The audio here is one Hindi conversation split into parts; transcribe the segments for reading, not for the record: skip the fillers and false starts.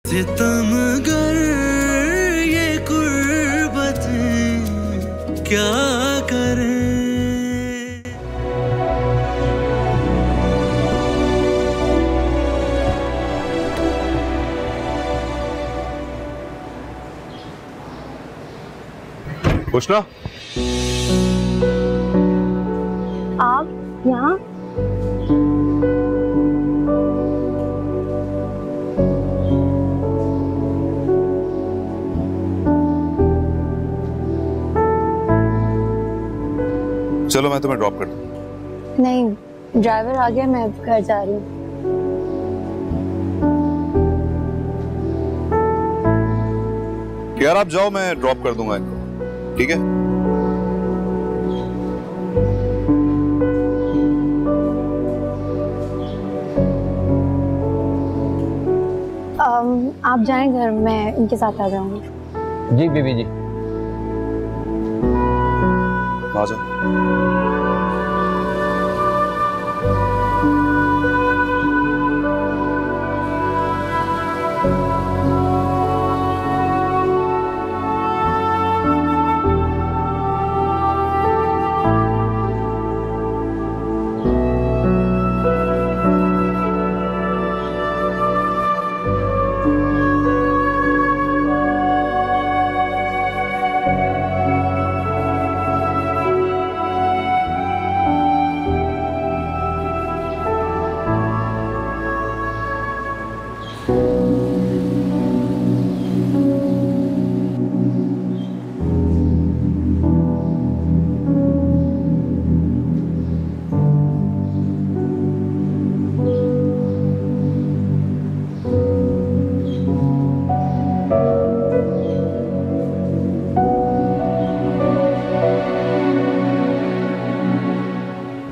सितमगर ये गुर्बत क्या करे। पुष्णा, आप यहाँ? चलो मैं तुम्हें ड्रॉप कर दूं। नहीं, ड्राइवर आ गया, मैं अब घर जा रही हूँ। यार आप जाओ, मैं ड्रॉप कर दूंगा इनको, ठीक है? आप जाएं घर, मैं इनके साथ आ जाऊंगी। जी बीबी जी। आ जाओ।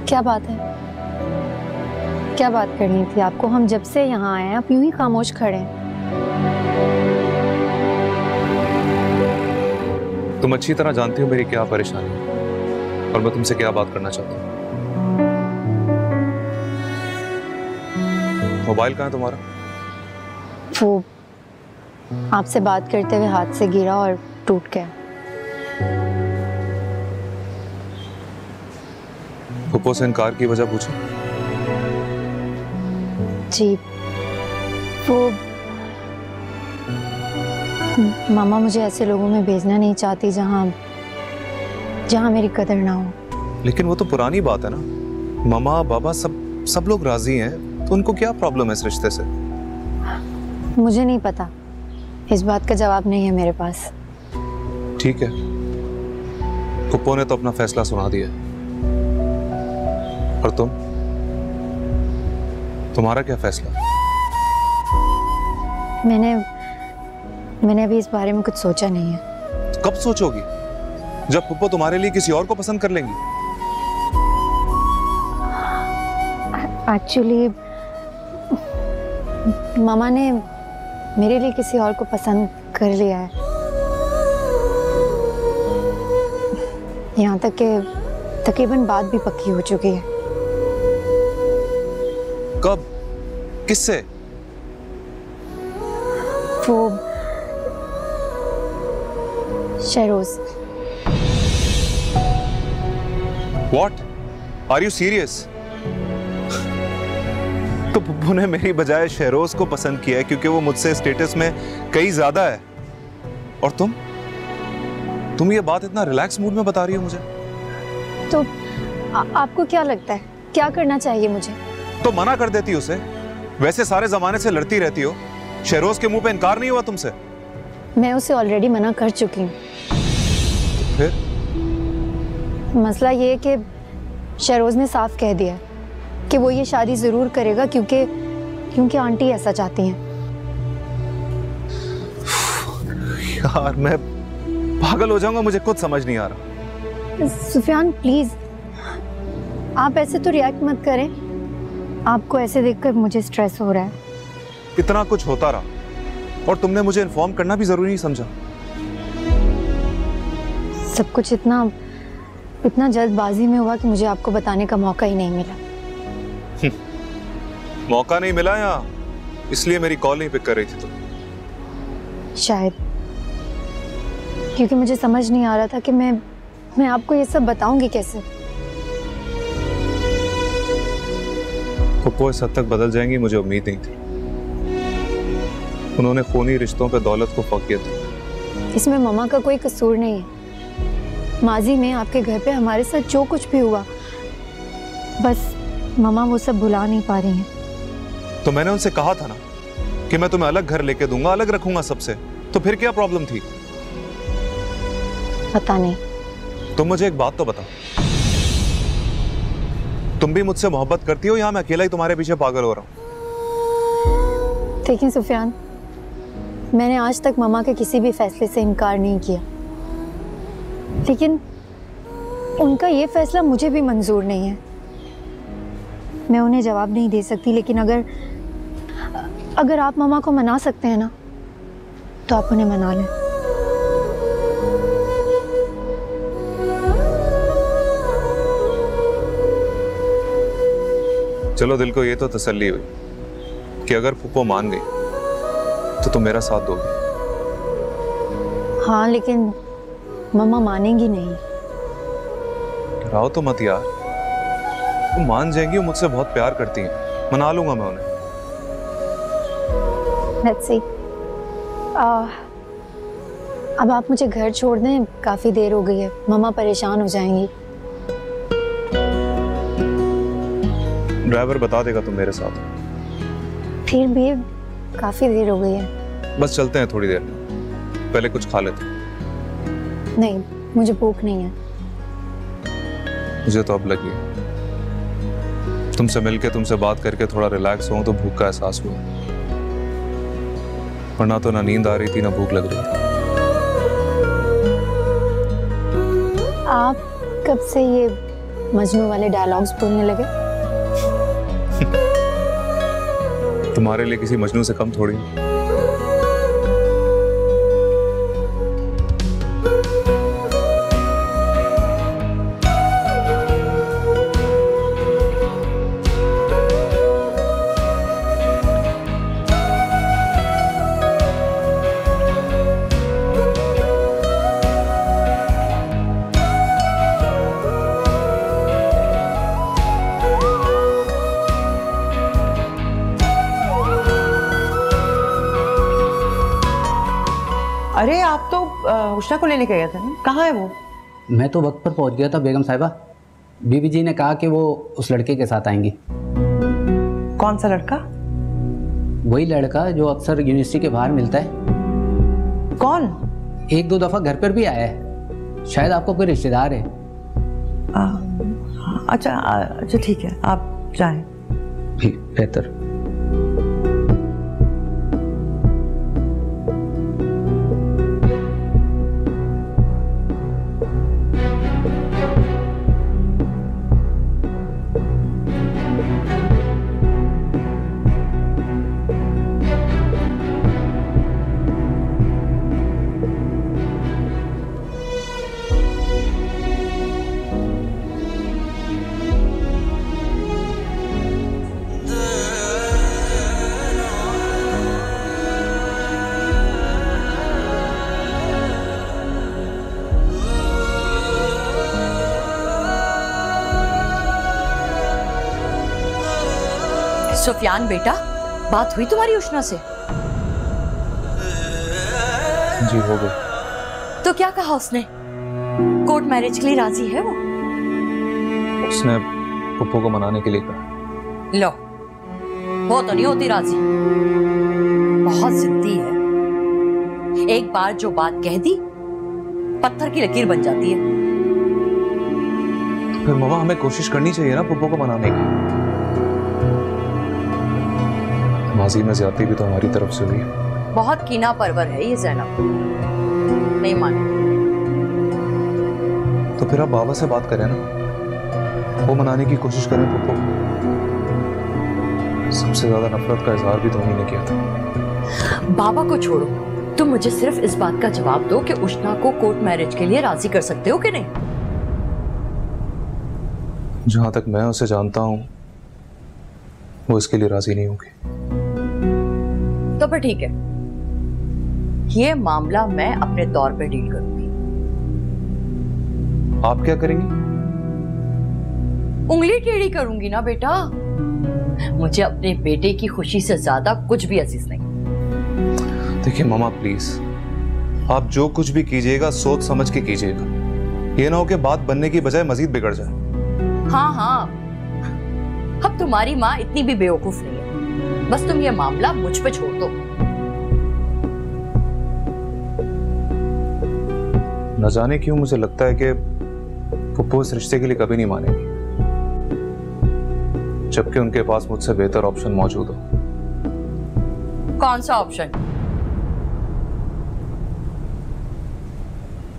क्या बात है? क्या बात करनी थी आपको? हम जब से यहाँ आए हैं आप यूं ही खामोश खड़े हैं। तुम अच्छी तरह जानती हो मेरी क्या परेशानी है और मैं तुमसे क्या बात करना चाहती हूँ। मोबाइल कहाँ है तुम्हारा? वो आपसे बात करते हुए हाथ से गिरा और टूट गया। फुप्पो से इनकार की वजह पूछो। जी, वो मामा मुझे ऐसे लोगों में भेजना नहीं चाहती जहाँ मेरी कदर ना हो। लेकिन वो तो पुरानी बात है ना, मामा बाबा सब लोग राजी हैं, तो उनको क्या प्रॉब्लम है इस रिश्ते से? मुझे नहीं पता, इस बात का जवाब नहीं है मेरे पास। ठीक है, फुप्पो ने तो अपना फैसला सुना दिया, और तुम्हारा क्या फैसला? मैंने अभी इस बारे में कुछ सोचा नहीं है। तो कब सोचोगी? जब फुप्पो तुम्हारे लिए किसी और को पसंद कर लेंगी। एक्चुअली मामा ने मेरे लिए किसी और को पसंद कर लिया है। यहाँ तक कि तकरीबन बात भी पक्की हो चुकी है। कब? किससे? वो Shahroz. What? Are you serious? तो पुप्पो ने मेरी बजाय शहरोज को पसंद किया है क्योंकि वो मुझसे स्टेटस में कहीं ज्यादा है, और तुम ये बात इतना रिलैक्स मूड में बता रही हो मुझे। तो आपको क्या लगता है क्या करना चाहिए मुझे? तो मना कर देती उसे, वैसे सारे जमाने से लड़ती रहती हो। शहरोज के मुंह पे इनकार नहीं हुआ तुमसे? मैं उसे ऑलरेडी मना कर चुकी हूँ। तो फिर? मसला ये है कि शहरोज ने साफ कह दिया कि वो ये शादी जरूर करेगा क्योंकि आंटी ऐसा चाहती हैं। यार मैं पागल हो जाऊंगा, मुझे कुछ समझ नहीं आ रहा। सुफियान प्लीज, आप ऐसे तो रिएक्ट मत करें। आपको ऐसे देखकर मुझे स्ट्रेस हो रहा है। इतना कुछ होता रहा और तुमने मुझे इन्फॉर्म करना भी जरूरी नहीं समझा। सब कुछ इतना जल्दबाजी में हुआ कि मुझे आपको बताने का मौका ही नहीं मिला। मौका नहीं मिला या इसलिए मेरी कॉल नहीं पिक कर रही थी तुम? शायद क्योंकि मुझे समझ नहीं आ रहा था कि मैं आपको ये सब बताऊंगी कैसे। पप्पू इस हद तक बदल जाएंगी मुझे उम्मीद नहीं थी। उन्होंने खूनी रिश्तों पे दौलत को फौक किया था। इसमें मम्मा का कोई कसूर नहीं है। माजी में आपके घर पे हमारे साथ जो कुछ भी हुआ, बस मम्मा वो सब भुला नहीं पा रही हैं। तो मैंने उनसे कहा था ना कि मैं तुम्हें अलग घर लेके दूंगा, अलग रखूंगा सबसे, तो फिर क्या प्रॉब्लम थी? पता नहीं। तुम मुझे एक बात तो बताओ, तुम भी मुझसे मोहब्बत करती हो या मैं अकेला ही तुम्हारे पीछे पागल हो रहा हूं? देखिए सुफियान, मैंने आज तक मम्मा के किसी भी फैसले से इनकार नहीं किया, लेकिन उनका ये फैसला मुझे भी मंजूर नहीं है। मैं उन्हें जवाब नहीं दे सकती, लेकिन अगर आप मम्मा को मना सकते हैं ना, तो आप उन्हें मना लें। चलो, दिल को ये तो तसल्ली हुई कि अगर फूफो मान गई तो तुम मेरा साथ दोगे। हाँ, लेकिन मम्मा मानेंगी नहीं। राहो तो मत यार, तुम मान जाएंगी, वो मुझसे बहुत प्यार करती हैं, मना लूंगा मैं उन्हें। Let's see. अब आप मुझे घर छोड़ दें, काफी देर हो गई है, मम्मा परेशान हो जाएंगी। ड्राइवर बता देगा तुम मेरे साथ। फिर भी काफी देर हो गई है। बस चलते हैं थोड़ी देर में, पहले कुछ खा लेते हैं। नहीं, मुझे भूख नहीं है। मुझे तो अब लगी है। तुमसे मिलके, तुमसे बात करके थोड़ा रिलैक्स हुआ तो भूख का एहसास हुआ, वरना तो ना नींद आ रही थी ना भूख लग रही थी। आप कब से ये मजनू वाले डायलॉग्स बोलने लगे? तुम्हारे लिए किसी मजनू से कम थोड़ी। अरे आप तो उषा को लेने गए थे ना, कहाँ है वो? मैं तो वक्त पर पहुंच गया था बेगम साहिबा। बीबी जी ने कहा कि वो उस लड़के के साथ आएंगी। कौन सा लड़का? वही लड़का जो अक्सर यूनिवर्सिटी के बाहर मिलता है। कौन? एक दो दफा घर पर भी आया है, शायद आपको कोई रिश्तेदार है। अच्छा ठीक है, आप जाएं। बेहतर। सुफियान बेटा, बात हुई तुम्हारी उष्णा से? जी हो गई। तो क्या कहा उसने? कोर्ट मैरिज के लिए राजी है वो? उसने पप्पू को मनाने के लिए कहा। लो, वो तो नहीं होती राजी, बहुत जिद्दी है। एक बार जो बात कह दी, पत्थर की लकीर बन जाती है। फिर मम्मा हमें कोशिश करनी चाहिए ना पप्पू को मनाने की। माजी में ज्यादती भी तो हमारी तरफ से हुई। बहुत कीना परवर है ये ज़ैनब, नहीं माने। तो फिर आप बाबा से बात करें ना, वो मनाने की कोशिश करें पप्पू। सबसे ज्यादा नफरत का इजहार भी तो उन्हीं ने किया था। बाबा को छोड़ो, तुम मुझे सिर्फ इस बात का जवाब दो कि उष्णा को कोर्ट मैरिज के लिए राजी कर सकते हो कि नहीं? जहां तक मैं उसे जानता हूं, वो इसके लिए राजी नहीं होगी। तो फिर ठीक है, ये मामला मैं अपने तौर पे डील करूंगी। आप क्या करेंगी? उंगली टेढ़ी करूंगी ना बेटा। मुझे अपने बेटे की खुशी से ज्यादा कुछ भी अजीज नहीं। देखिए मामा प्लीज, आप जो कुछ भी कीजिएगा सोच समझ के कीजिएगा। ये ना हो कि बात बनने की बजाय मजीद बिगड़ जाए। हाँ हाँ, अब तुम्हारी माँ इतनी भी बेवकूफ नहीं है। बस तुम ये मामला मुझ पे छोड़ दो। न जाने क्यों मुझे लगता है कि पप्पू इस रिश्ते के लिए कभी नहीं मानेगी, जबकि उनके पास मुझसे बेहतर ऑप्शन मौजूद हो। कौन सा ऑप्शन?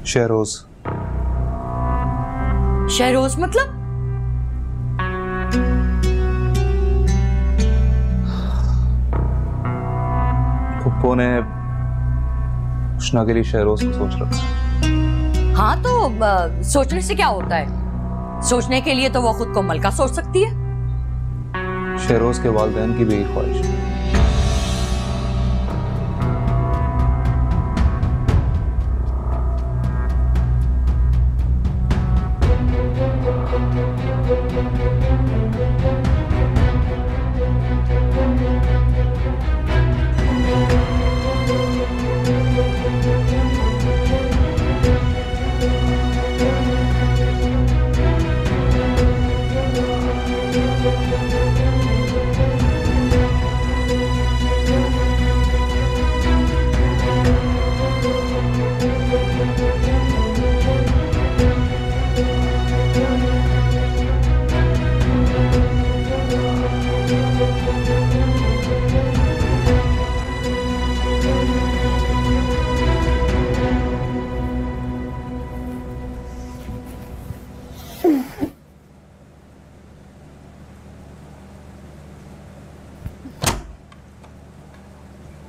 शहरोज। शहरोज मतलब? पप्पू ने उष्णा के लिए शहरोज को सोच रखा। हाँ तो सोचने से क्या होता है? सोचने के लिए तो वो खुद को मलका सोच सकती है। शहरोज के वालिदैन की भी यही ख्वाहिश है।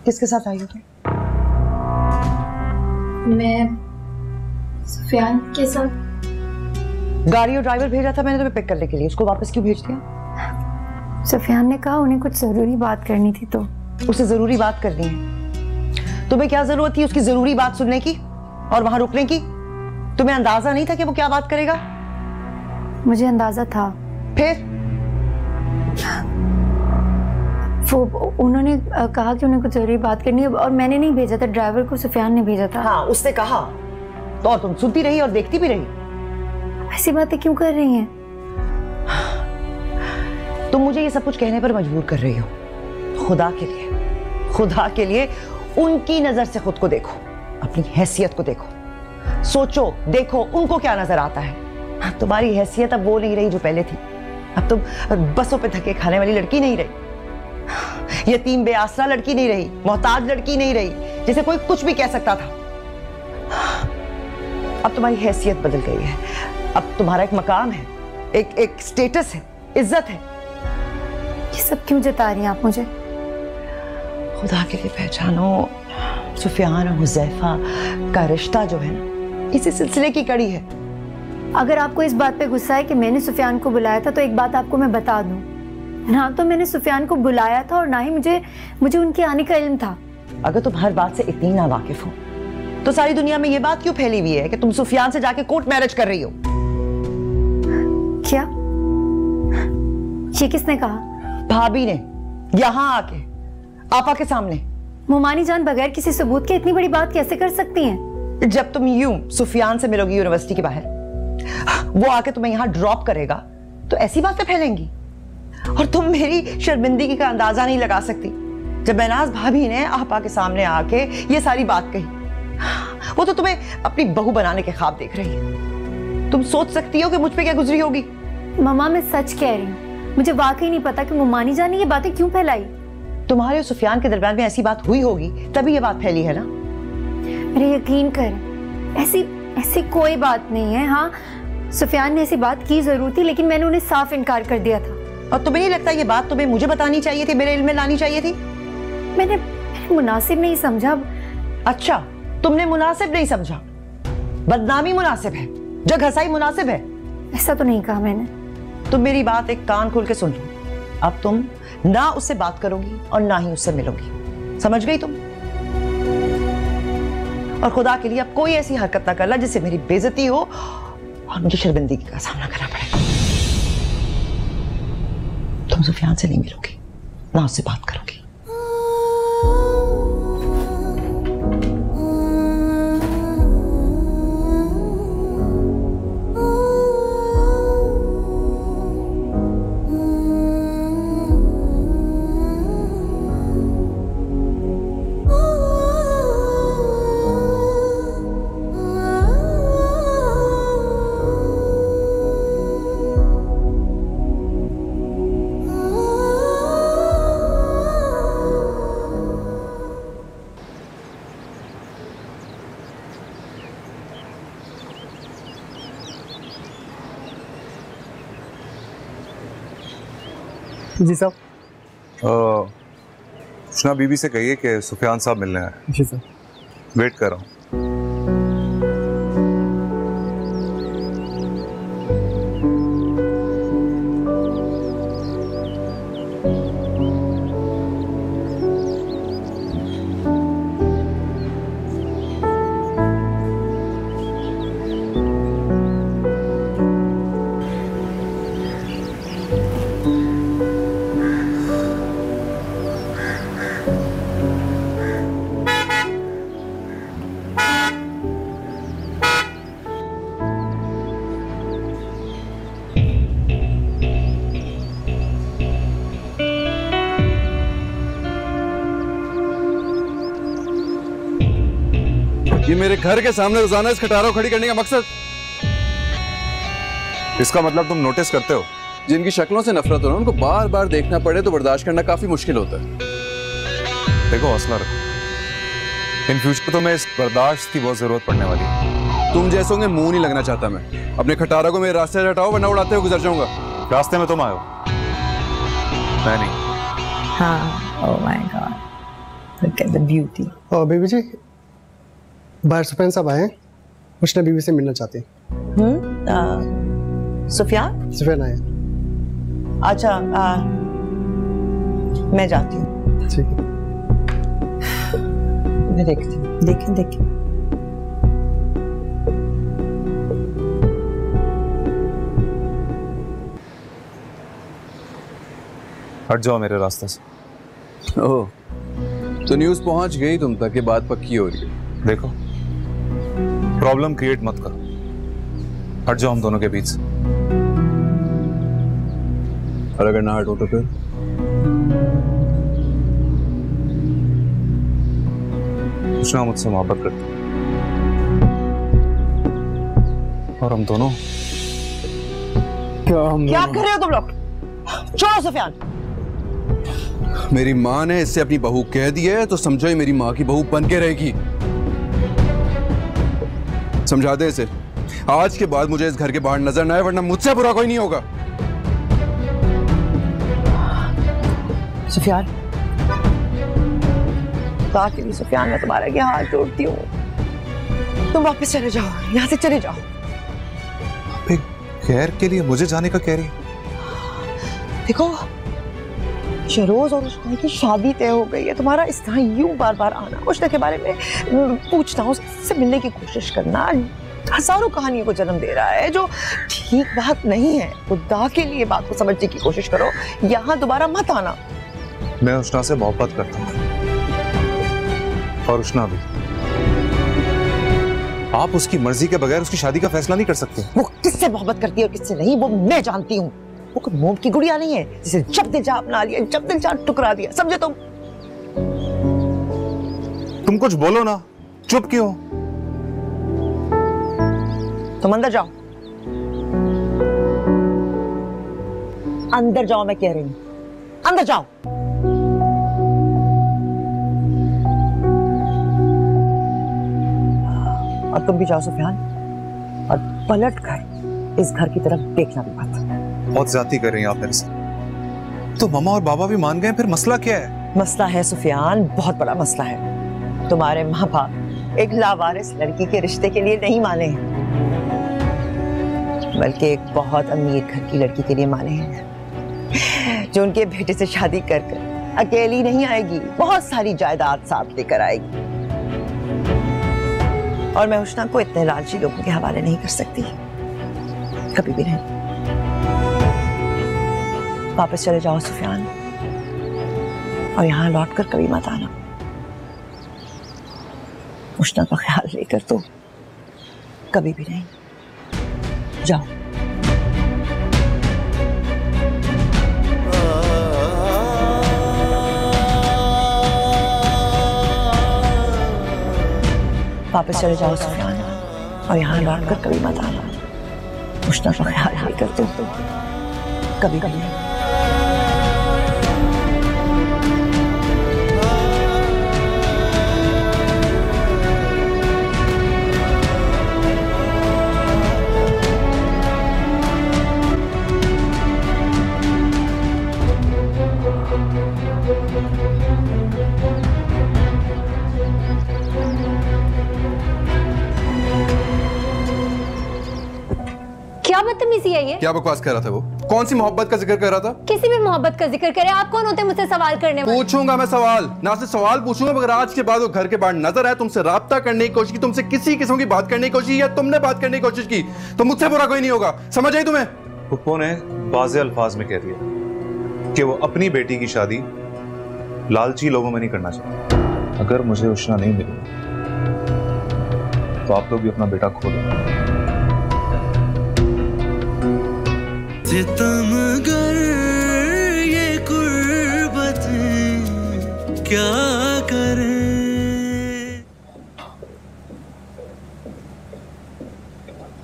किसके साथ आई हो तुम? मैं सुफियान के साथ। गाड़ी और ड्राइवर भेजा था मैंने तुम्हें पिक करने के लिए, उसको वापस क्यों भेज दिया? सुफियान ने कहा उन्हें कुछ जरूरी बात करनी थी तो। उसे जरूरी बात करनी है? तुम्हें क्या जरूरत थी उसकी जरूरी बात सुनने की और वहां रुकने की? तुम्हें अंदाजा नहीं था कि वो क्या बात करेगा? मुझे अंदाजा था। फिर वो उन्होंने कहा कि उन्हें कुछ जरूरी बात करनी है और मैंने नहीं भेजा था, ड्राइवर को सुफियान ने भेजा था। हाँ उसने कहा तो और तुम सुनती रही और देखती भी रही। ऐसी बातें क्यों कर रही हैं? तुम मुझे ये सब कुछ कहने पर मजबूर कर रही हो। खुदा के लिए, खुदा के लिए उनकी नजर से खुद को देखो, अपनी हैसियत को देखो, सोचो देखो उनको क्या नजर आता है। तुम्हारी हैसियत अब वो नहीं रही जो पहले थी। अब तुम बसों पे धक्के खाने वाली लड़की नहीं रही, यतीम बेआसरा लड़की नहीं रही, मोहताज लड़की नहीं रही जिसे कोई कुछ भी कह सकता था। अब तुम्हारी हैसियत बदल गई है। अब तुम्हारा एक मकाम है, एक स्टेटस है, इज्जत है। ये सब क्यों जता रही हैं आप मुझे? खुदा के लिए पहचानो, सुफियान और हुज़ैफा का रिश्ता जो है ना, इसी सिलसिले की कड़ी है। अगर आपको इस बात पे गुस्सा है कि मैंने सुफियान को बुलाया था तो एक बात आपको मैं बता दूं, ना तो मैंने सुफियान को बुलाया था और ना ही मुझे उनके आने का इल्म था। अगर तुम हर बात से इतनी ना वाकिफ हो तो सारी दुनिया में ये बात क्यों फैली हुई है कि तुम सुफियान से जाके कोर्ट मैरिज कर रही हो? क्या? ये किसने कहा? भाभी ने, यहाँ आके, आपा के सामने। मोमानी जान बगैर किसी सबूत के इतनी बड़ी बात कैसे कर सकती हैं? जब तुम यूं सुफियान से मिलोगी यूनिवर्सिटी के बाहर, वो आके तुम्हें यहाँ ड्रॉप करेगा तो ऐसी बातें फैलेंगी और तुम मेरी शर्मिंदगी का अंदाजा नहीं लगा सकती जब महनाज भाभी ने आपा के सामने आके ये सारी बात कही। वो तो तुम्हें अपनी बहू बनाने के ख्वाब देख रही है। तुम सोच सकती हो कि मुझ पे क्या गुजरी होगी। मम्मा मैं सच कह रही हूँ, मुझे वाकई नहीं पता कि मोमानी जान ने ये बातें क्यों फैलाई। तुम्हारे और सुफियान के दरमियान में ऐसी बात हुई होगी तभी ये बात फैली है ना। मेरे यकीन कर, ऐसी कोई बात नहीं है। हाँ सुफियान ने ऐसी बात की जरूर थी लेकिन मैंने उन्हें साफ इनकार कर दिया था। और तुम्हें नहीं लगता ये बात तुम्हें मुझे बतानी चाहिए थी, मेरे इल्म में लानी चाहिए थी? मैंने मुनासिब नहीं समझा। अच्छा तुमने मुनासिब नहीं समझा, बदनामी मुनासिब है, जग हंसाई मुनासिब है। ऐसा तो नहीं कहा मैंने। तुम मेरी बात एक कान खोल के सुन लो। अब तुम ना उससे बात करोगी और ना ही उससे मिलोगी, समझ गई तुम? और खुदा के लिए अब कोई ऐसी हरकत ना करना जिससे मेरी बेइज्जती हो और मुझे शर्मिंदगी का सामना करना पड़े। तुम सुफियान से नहीं मिलोगी, ना उससे बात करोगी। जी साहब। सुना बीबी से कहिए कि सुफियान साहब मिलने आए। जी सर। वेट कर रहा हूँ। ये मेरे घर के सामने रोजाना इस खटारा को खड़ी करने का मकसद? इसका मतलब तुम नोटिस करते हो? जिनकी शक्लों से नफरत हो ना, उनको बार बार देखना पड़े तो बर्दाश्त करना काफी मुश्किल होता है। देखो हौसला रखो, इन फ्यूचर तुम्हें इस बर्दाश्त की बहुत जरूरत पड़ने वाली है। तुम जैसों के मुंह नहीं लगना चाहता मैं। अपने खटारा को मेरे रास्ते से हटाओ, वरना उड़ाते हुए गुजर जाऊंगा। रास्ते में तुम आए हो, मैं नहीं। हाँ, oh my God, look at the beauty. और बीबी जी, बाहर सुफियान साहब आए हैं, मुझे बीबी से मिलना चाहते हैं। सुफियान? सुफियान आए। अच्छा, मैं जाती हूँ। ठीक है। मैं देखती हूँ। देखें। हट जाओ मेरे रास्ते से। ओह, तो न्यूज़ पहुंच गई तुम तक, ये बात पक्की हो रही है। देखो, प्रॉब्लम क्रिएट मत करो, हट जाओ हम दोनों के बीच से। और अगर ना हटो तो फिर? कृष्णा मुझसे मोहब्बत करती है और हम दोनों। क्या कर रहे हो तुम लोग? छोड़ो सुफियान। मेरी माँ ने इससे अपनी बहू कह दी है तो समझो ये मेरी माँ की बहू बन के रहेगी। समझा दे इसे, आज के बाद मुझे इस घर के बाहर नजर ना आए, वरना मुझसे बुरा कोई नहीं होगा। सुफियान, खुदा के लिए सुफियान, मैं तुम्हारे आगे हाथ जोड़ती हूँ, तुम वापस चले जाओ, यहाँ से चले जाओ। खैर के लिए मुझे जाने का कह रही? देखो, शहरोज और उस्मा की शादी तय हो गई है, तुम्हारा इस तरह यूं बार बार आना, उस्मा के बारे में पूछना, उससे मिलने की कोशिश करना हजारों कहानियों को जन्म दे रहा है, जो ठीक बात नहीं है। खुदा के लिए बात को समझने की कोशिश करो, यहाँ दोबारा मत आना। मैं उस्मा से मोहब्बत करता हूँ और उस्मा भी। आप उसकी मर्जी के बगैर उसकी शादी का फैसला नहीं कर सकते। वो किससे मोहब्बत करती है और किससे नहीं, वो मैं जानती हूँ। वो कोई मोम की गुड़िया नहीं है जिसे जब दिल चाह अपना लिया, जब दिल चाह टुकरा दिया, समझे तुम? तुम कुछ बोलो ना, चुप क्यों? तुम अंदर जाओ, अंदर जाओ, मैं कह रही हूँ, अंदर जाओ। और तुम भी जाओ सुफियान, और पलट कर इस घर की तरफ देखना भी मत। बहुत ज्यादती कर रही हैं आप मेरे से। तो मम्मा और बाबा भी मान गए, फिर मसला क्या है? मसला है सुफियान, बहुत बड़ा मसला है। तुम्हारे माँ बाप एक लावारिस लड़की के रिश्ते के लिए नहीं माने हैं, बल्कि एक बहुत अमीर घर की लड़की के लिए माने हैं, जो उनके बेटे से शादी कर कर अकेली नहीं आएगी, बहुत सारी जायदाद साथ लेकर आएगी। और मैं उष्णा को इतने लालची लोगों के हवाले नहीं कर सकती, कभी भी नहीं। वापस चले जाओ सुफियान, और यहाँ लौटकर कभी मत आना। उष्णा का ख्याल लेकर तो कभी भी नहीं। जाओ। वापस चले जाओ सुफियान, और यहाँ लौटकर कभी मत आना। उष्णा का ख्याल लेकर तो कभी भी नहीं। क्या बदतमीजी है ये? क्या बकवास कर रहा था वो? कौन सी मोहब्बत का जिक्र कर रहा था? किसी भी मोहब्बत का जिक्र करे। आप कौन होते हैं मुझसे सवाल करने वाले? पूछूंगा मैं सवाल, ना सिर्फ सवाल पूछूंगा, मगर आज के बाद वो घर के बाहर नजर आए, तुमसे राब्ता करने की कोशिश की, तुमसे किसी किस्म की बात करने की कोशिश, या तुमने बात करने की कोशिश की, तो मुझसे बुरा कोई नहीं होगा। समझ आई तुम्हें? पुप्पो ने वाज़े अल्फाज में कह दिया कि वो अपनी बेटी की शादी लालची लोगों में नहीं करना चाहता। अगर मुझे उष्णा नहीं मिली तो आप लोग भी अपना बेटा खो दो। सितमगर ये कुर्बत क्या करे।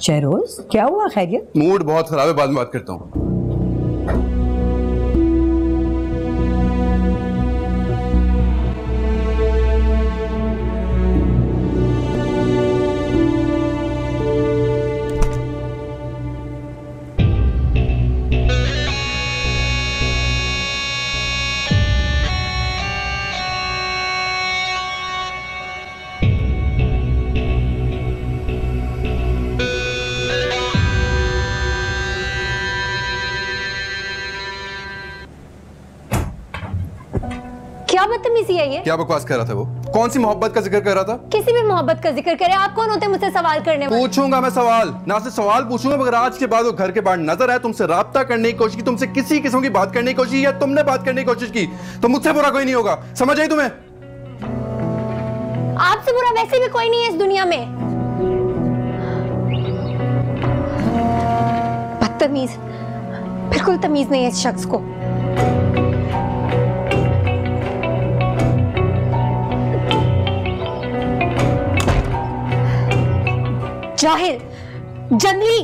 शहरोज, क्या हुआ? खैरियत? मूड बहुत खराब है, बाद में बात करता हूँ। क्या बदतमीजी है ये? क्या बकवास कर रहा था वो? कौन सी मोहब्बत का जिक्र कर रहा था? किसी भी मोहब्बत का जिक्र करे। आप कौन होते हैं मुझसे सवाल करने वाले? पूछूंगा मैं सवाल, ना सिर्फ सवाल पूछूंगा, मगर आज के बाद वो घर के बाहर नजर आए, तुमसे राब्ता करने की कोशिश की, तुमसे किसी किस्म की बात करने की कोशिश, या तुमने बात करने की कोशिश की, तो मुझसे बुरा कोई नहीं होगा। समझ आई तुम्हें? आपसे बुरा वैसे भी कोई नहीं है इस दुनिया में। बदतमीज, बिल्कुल तमीज नहीं है इस शख्स को। जाहिल, जंगली।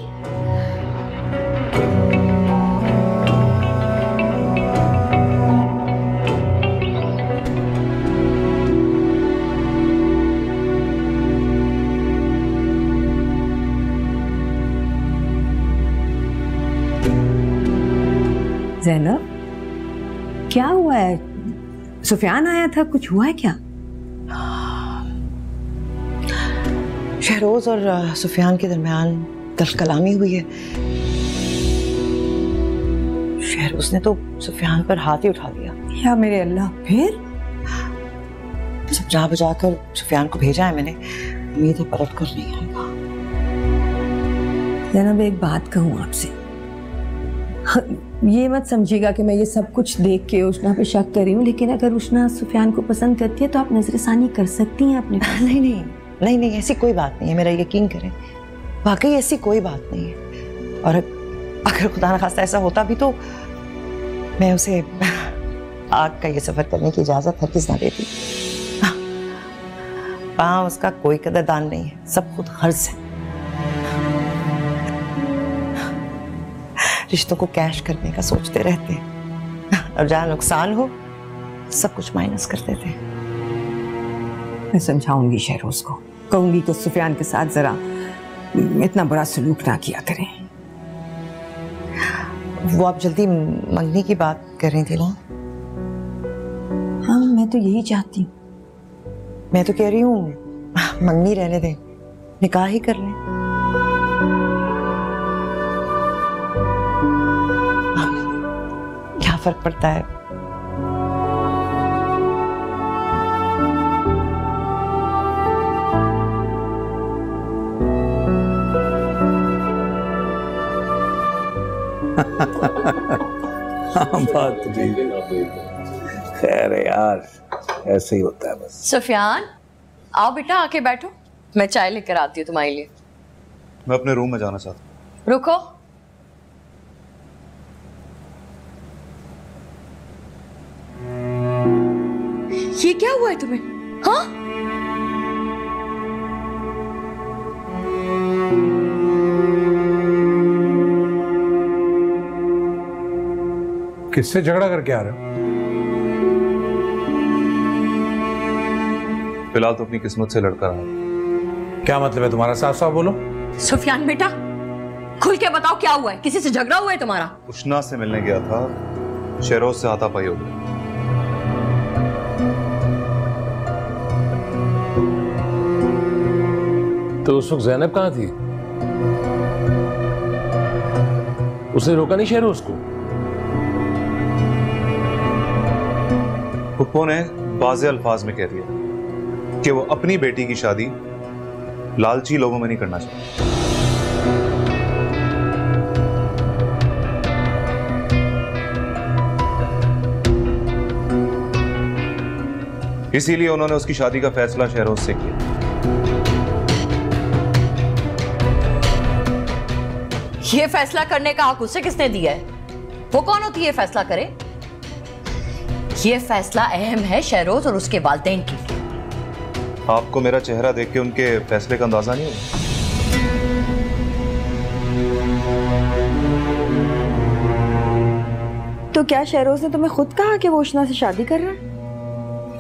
ज़ैनब, क्या हुआ है? सुफियान आया था, कुछ हुआ है क्या? शहरोज और सुफियान के दरमियान तल्ख कलामी हुई है। शहरोज ने तो सुफियान पर हाथ ही उठा दिया। या मेरे अल्लाह, फिर? समझा बुझाकर सुफियान को भेजा है मैंने, उम्मीद है पलट कर नहीं आएगा। ज़ैनब, एक बात कहूँ आपसे, ये मत समझिएगा कि मैं ये सब कुछ देख के उष्णा पे शक कर रही हूँ, लेकिन अगर उष्णा सुफियान को पसंद करती है तो आप नजरसानी कर सकती हैं अपने पास। नहीं नहीं नहीं नहीं, ऐसी कोई बात नहीं है, मेरा यकीन करें, वाकई ऐसी कोई बात नहीं है। और अगर खुदा न खास्ता ऐसा होता भी तो मैं उसे आग का ये सफर करने की इजाजत हरगिज़ ना देती। वहां उसका कोई कदरदान नहीं है, सब खुद गर्ज है। रिश्तों को कैश करने का सोचते रहते हैं, और जहां नुकसान हो सब कुछ माइनस कर देते हैं। मैं समझाऊंगी शहरोज को, कहूंगी कि सुफियान के साथ जरा इतना बड़ा सलूक ना किया करें। वो आप जल्दी मंगनी की बात कर रही थी ना? हाँ, मैं तो यही चाहती हूँ। मैं तो कह रही हूँ मंगनी रहने दें, निकाह ही कर लें। क्या फर्क पड़ता है? हाँ बात तो ठीक है। खैर यार ऐसे ही होता है बस। सुफियान आओ बेटा, आके बैठो, मैं चाय लेकर आती हूँ तुम्हारे लिए। मैं अपने रूम में जाना चाहता हूँ। रुको, ये क्या हुआ है तुम्हें? हाँ, किससे झगड़ा करके आ रहे हो? फिलहाल तो अपनी किस्मत से लड़कर आया। क्या मतलब है तुम्हारा? साफ साफ बोलो। सुफियान बेटा खुल के बताओ क्या हुआ है? किसी से झगड़ा हुआ है तुम्हारा? उष्णा से मिलने गया था, शहरोज से हाथापाई हो गया। तो उस वक्त जैनब कहाँ थी? उसने रोका नहीं शहरोज को? पुप्पो ने वाज़े अल्फाज में कह दिया कि वो अपनी बेटी की शादी लालची लोगों में नहीं करना चाहता। इसीलिए उन्होंने उसकी शादी का फैसला शहरोज से किया। ये फैसला करने का हक उसे किसने दिया है? वो कौन होती है फैसला करे? ये फैसला अहम है शहरोज और उसके वालिदैन के लिए। आपको मेरा चेहरा देख के उनके फैसले का अंदाजा नहीं होगा? तो क्या शहरोज ने तुम्हें खुद कहा कि वो उष्णा से शादी कर रहा है?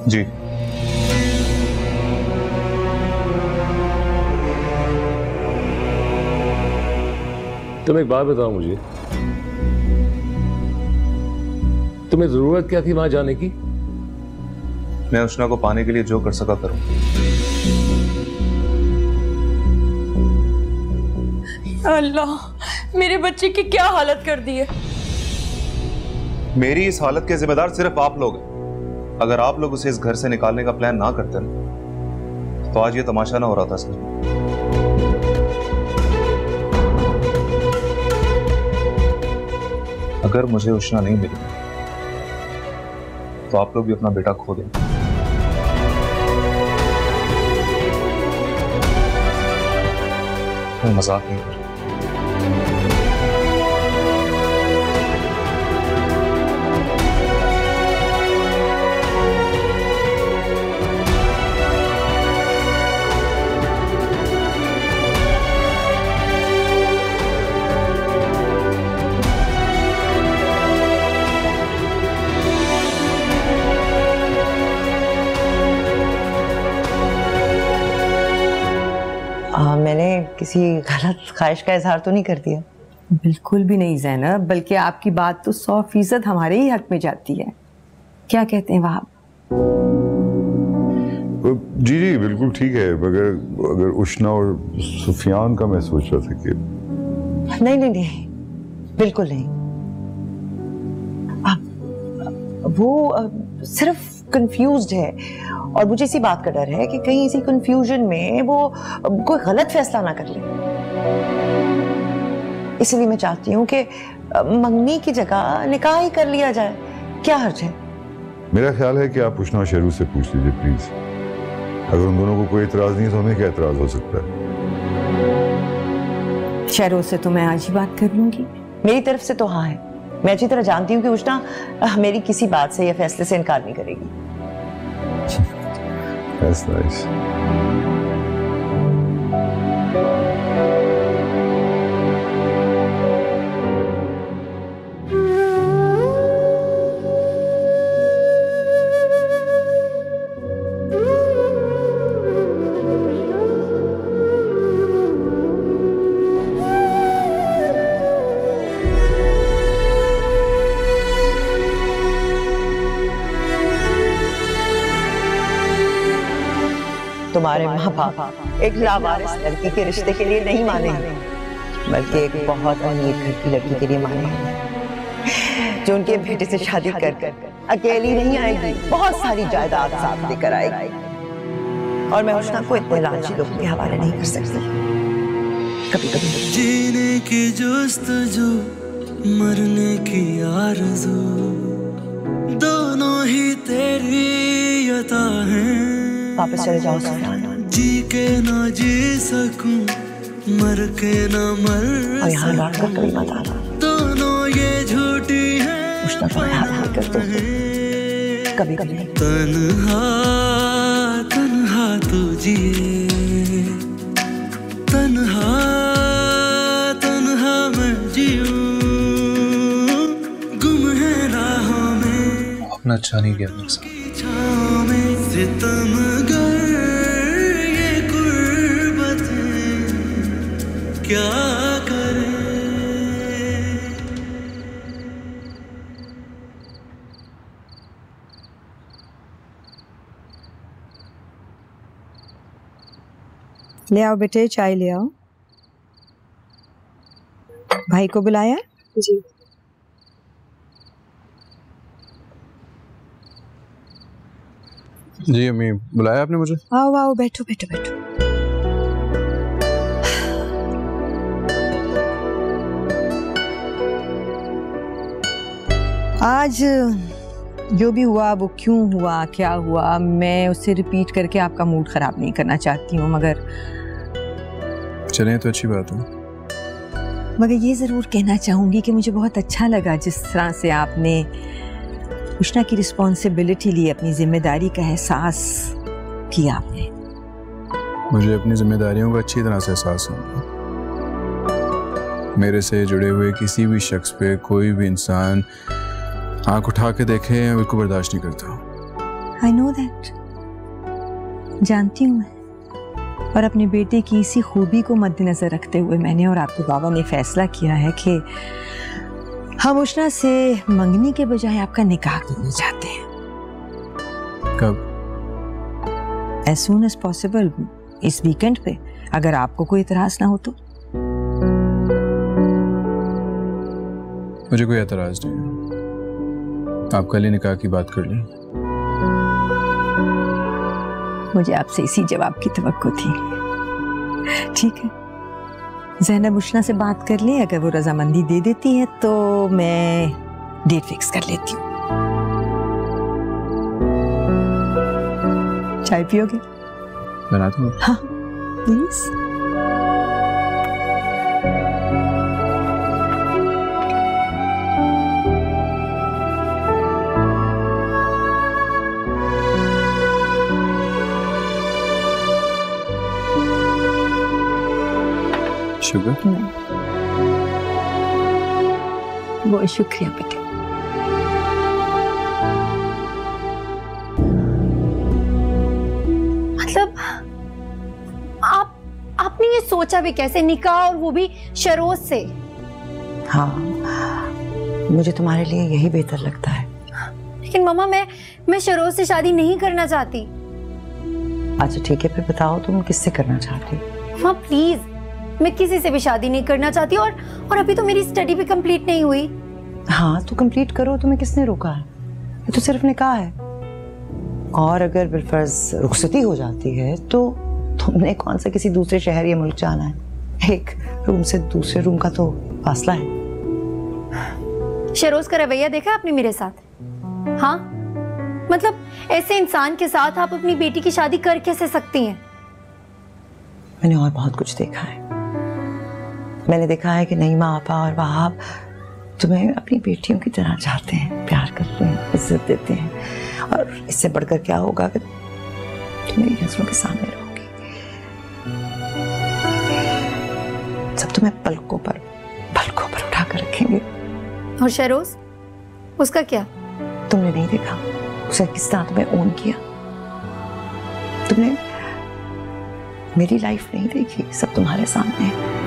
जी। तुम एक बात बताओ मुझे, तुम्हें जरूरत क्या थी वहां जाने की? मैं उष्णा को पाने के लिए जो कर सका करूं। अल्लाह, मेरे बच्चे की क्या हालत कर दी है। मेरी इस हालत के जिम्मेदार सिर्फ आप लोग हैं। अगर आप लोग उसे इस घर से निकालने का प्लान ना करते ना, तो आज ये तमाशा ना हो रहा था सर। अगर मुझे उष्णा नहीं मिली तो आप लोग भी अपना बेटा खो देंगे। मैं मजाक नहीं कर रहा। मैंने किसी गलत ख्वाहिश का इजहार तो नहीं कर दिया? बिल्कुल भी नहीं जैनब, बल्कि आपकी बात तो 100% हमारे ही हक में जाती है। क्या कहते हैं वहाब? जी जी बिल्कुल ठीक है, मगर अगर उष्णा और सुफियान का मैं सोच रहा था कि नहीं नहीं नहीं, बिल्कुल नहीं। वो सिर्फ कंफ्यूज्ड है और मुझे इसी बात का डर है कि कहीं इसी कंफ्यूजन में वो कोई गलत फैसला ना कर ले। इसलिए मैं चाहती हूँ कि मंगनी की जगह निकाह ही कर लिया जाए। क्या हर्ज है? मेरा ख्याल है कि आप उष्णा और शहरू से पूछ लीजिए प्लीज। अगर उन दोनों को कोई इतराज नहीं है तो हमें क्या इतराज हो सकता है? शहरों से तो मैं आज ही बात कर लूंगी। मेरी तरफ से तो हाँ है। मैं अच्छी तरह जानती हूँ कि उष्णा मेरी किसी बात से या फैसले से इनकार नहीं करेगी। That's nice. तुम्हारे माँ बाप एक लावारिस लड़की के रिश्ते के लिए नहीं माने, बल्कि एक बहुत अमीर घर की लड़की के लिए माने, जो उनके बेटे से शादी कर अकेली नहीं आएगी, बहुत सारी जायदाद साथ लेकर आएगी। और मैं उष्णा को इतने लालची लोगों के हवाले नहीं कर सकती। कभी कभी जीने की जुस्तजू मरने की आरज़ू, दोनों ही तेरी अता हैं। वापस चले जाओ सुफियान। जी के ना जी सकूं, मर के ना मर और यहाँ लौट कर कभी मत आना। दोनों ये झूठी है मुश्तफा याद कर दो कभी कभी नहीं। तन्हा तन्हा तू जिए, तन्हा तन्हा मैं जियूं, गुम है राहों में अपना अच्छा नहीं किया मेरे साथ। छाँव में सितमगर ये गुर्बतें क्या करें। ले आओ बेटे, चाय ले आओ। भाई को बुलाया? जी। जी अम्मी, बुलाया आपने मुझे? आओ आओ, बैठो बैठो बैठो। आज जो भी हुआ वो क्यों हुआ, क्या हुआ, मैं उससे रिपीट करके आपका मूड खराब नहीं करना चाहती हूँ, मगर चलें तो अच्छी बात है। ये ज़रूर कहना चाहूँगी कि मुझे बहुत अच्छा लगा जिस तरह से आपने उष्णा की रिस्पॉन्सिबिलिटी ली, अपनी जिम्मेदारी का एहसास किया आपने। मुझे अपनी जिम्मेदारियों का अच्छी तरह से एहसास है। मेरे से जुड़े हुए किसी भी शख्स पे कोई भी इंसान आंख उठा के देखे मैं बिल्कुल बर्दाश्त नहीं करता। I know that, जानती हूँ मैं। और अपने बेटे की इसी खूबी को मद्देनजर रखते हुए मैंने और आपके बाबा ने फैसला किया है कि हम उष्णा से मंगनी के बजाय आपका निकाह करना चाहते हैं। कब? As soon as possible, इस वीकेंड पे, अगर आपको कोई इतराज ना हो तो। मुझे कोई एतराज नहीं है, आप कल ही निकाह की बात कर लें। मुझे आपसे इसी जवाब की तवक्को थी। ठीक है, ज़ैनब उष्णा से बात कर ले, अगर वो रजामंदी दे देती है तो मैं डेट फिक्स कर लेती हूँ। चाय पियोगे? बना दूँ? हाँ प्लीज। शुगर? बहुत शुक्रिया बेटे। मतलब आपने ये सोचा भी कैसे, निकाह और वो भी शरोज से? हाँ, मुझे तुम्हारे लिए यही बेहतर लगता है। लेकिन मम्मा मैं शरोज से शादी नहीं करना चाहती। अच्छा ठीक है, फिर बताओ तुम किससे करना चाहती हो? माँ प्लीज, मैं किसी से भी शादी नहीं करना चाहती, और अभी तो मेरी स्टडी भी कंप्लीट नहीं हुई। हाँ तो कंप्लीट करो, तुम्हें किसने रोका है? ये तो सिर्फ निकाह है। और अगर बिलफर्ज रुखसती हो जाती है तो तुमने कौन सा किसी दूसरे शहर या मुल्क जाना है? एक रूम से दूसरे रूम का तो फासला है। शरोज का रवैया देखा आपने मेरे साथ? हाँ, मतलब ऐसे इंसान के साथ आप अपनी बेटी की शादी कर कैसे सकती हैं? मैंने और बहुत कुछ देखा है। मैंने देखा है कि नईमा आपा और वहाब तुम्हें अपनी बेटियों की तरह चाहते हैं, प्यार करते हैं, इज्जत देते हैं, और इससे बढ़कर क्या होगा कि तुम मेरी नजरों के सामने रहोगी। सब तुम्हें पलकों पर उठा कर रखेंगे। और शरोज, उसका क्या? तुमने नहीं देखा उसे किस तरह तुम्हें ओन किया? तुमने मेरी लाइफ नहीं देखी, सब तुम्हारे सामने है।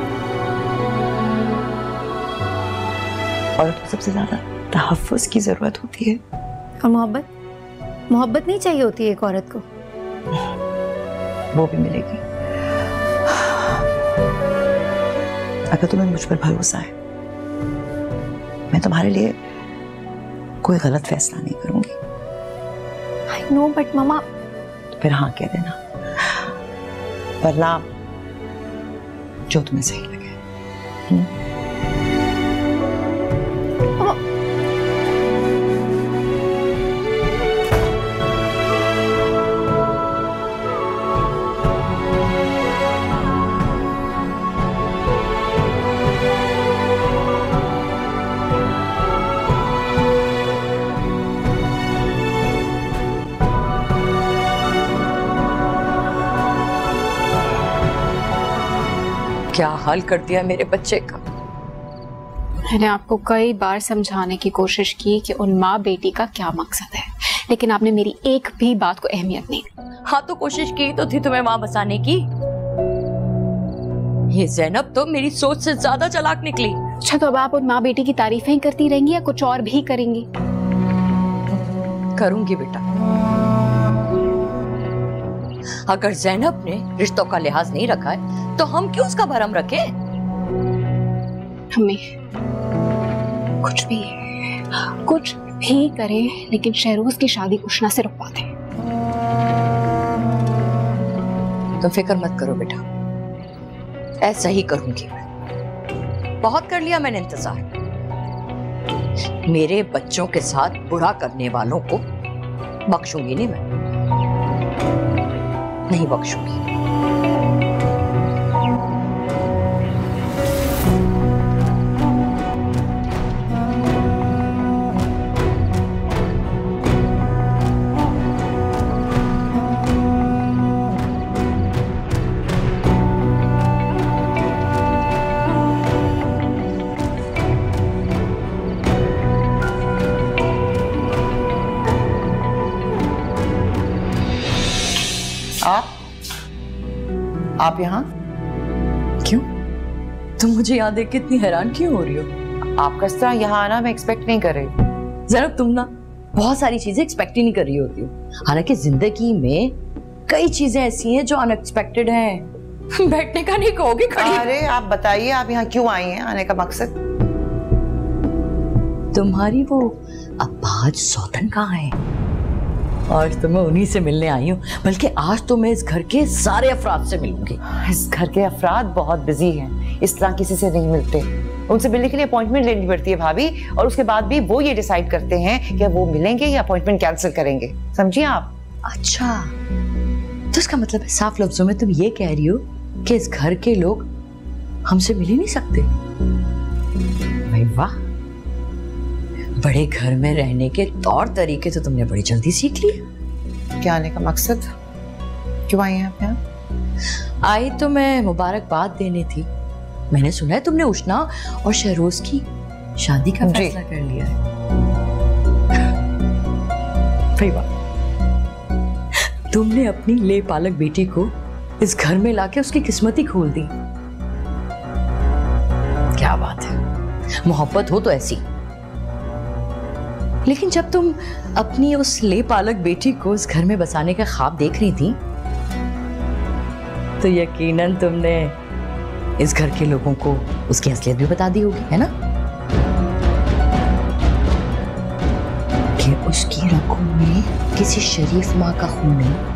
और तो सबसे ज्यादा तहफ्फुज़ की जरूरत होती है। और मोहब्बत नहीं चाहिए होती है एक औरत को? वो भी मिलेगी अगर तुम्हें मुझ पर भरोसा है। मैं तुम्हारे लिए कोई गलत फैसला नहीं करूंगी। I know, but मम्मा। फिर हाँ कह देना, वरना जो तुम्हें सही लगे। क्या हाल कर दिया मेरे बच्चे का। मैंने आपको कई बार समझाने की कोशिश की कि उन माँ बेटी का क्या मकसद है, लेकिन आपने मेरी एक भी बात को अहमियत नहीं दी। हाँ तो कोशिश की तो थी तुम्हें माँ बसाने की। ये ज़ैनब तो मेरी सोच से ज्यादा चालाक निकली। अच्छा, तो अब आप उन माँ बेटी की तारीफें ही करती रहेंगी या कुछ और भी करेंगी? करूंगी बेटा। अगर ज़ैनब ने रिश्तों का लिहाज नहीं रखा है तो हम क्यों उसका भरम रखें? हमें कुछ भी करें, लेकिन शहरोज की शादी उष्णा से रुकवा दें। तुम फिक्र मत करो बेटा, ऐसा ही करूंगी मैं। बहुत कर लिया मैंने इंतजार। मेरे बच्चों के साथ बुरा करने वालों को बख्शूंगी नहीं, मैं नहीं बख्शूंगी। आप यहाँ क्यों? तुम मुझे यहाँ देख के इतनी हैरान क्यों हो रही हो? आपका इस तरह यहाँ आना मैं एक्सपेक्ट नहीं कर रही। ज़ैनब तुम ना बहुत सारी चीजें एक्सपेक्ट ही नहीं कर रही होती हो। हालांकि जिंदगी में कई चीजें ऐसी हैं जो अनएक्सपेक्टेड हैं। बैठने का नहीं कहोगे, खड़ी। अरे आप बताइए, आप यहाँ क्यों आई हैं? आने का मकसद? तुम्हारी वो अब्बाज सौतन कहाँ है? आज तो मैं उन्हीं से मिलने आई हूँ, बल्कि आज तो मैं इस घर के सारे अफराद से मिलूंगी। इस घर के अफराद बहुत बिजी हैं, इस तरह किसी से नहीं मिलते। उनसे मिलने के लिए अपॉइंटमेंट लेनी पड़ती है भाभी, और उसके बाद भी वो ये डिसाइड करते हैं कि वो मिलेंगे या अपॉइंटमेंट कैंसिल करेंगे। समझिए आप? अच्छा, तो इसका मतलब है साफ लफ्जों में तुम ये कह रही हो कि इस घर के लोग हमसे मिल ही नहीं सकते? भाई वाह, बड़े घर में रहने के तौर तरीके तो तुमने बड़ी जल्दी सीख लिए। क्या आने का मकसद? क्यों आई हैं आप यहाँ? आई तो मैं मुबारकबाद देने थी। मैंने सुना है तुमने उष्णा और शहरोज की शादी का फैसला कर लिया है। भाई वाह, तुमने अपनी ले पालक बेटी को इस घर में लाके उसकी किस्मत ही खोल दी। क्या बात है, मोहब्बत हो तो ऐसी। लेकिन जब तुम अपनी उस ले पालक बेटी को इस घर में बसाने का ख्वाब देख रही थी तो यकीनन तुमने इस घर के लोगों को उसकी असलियत भी बता दी होगी, है ना? कि उसकी रगों में किसी शरीफ माँ का खून है।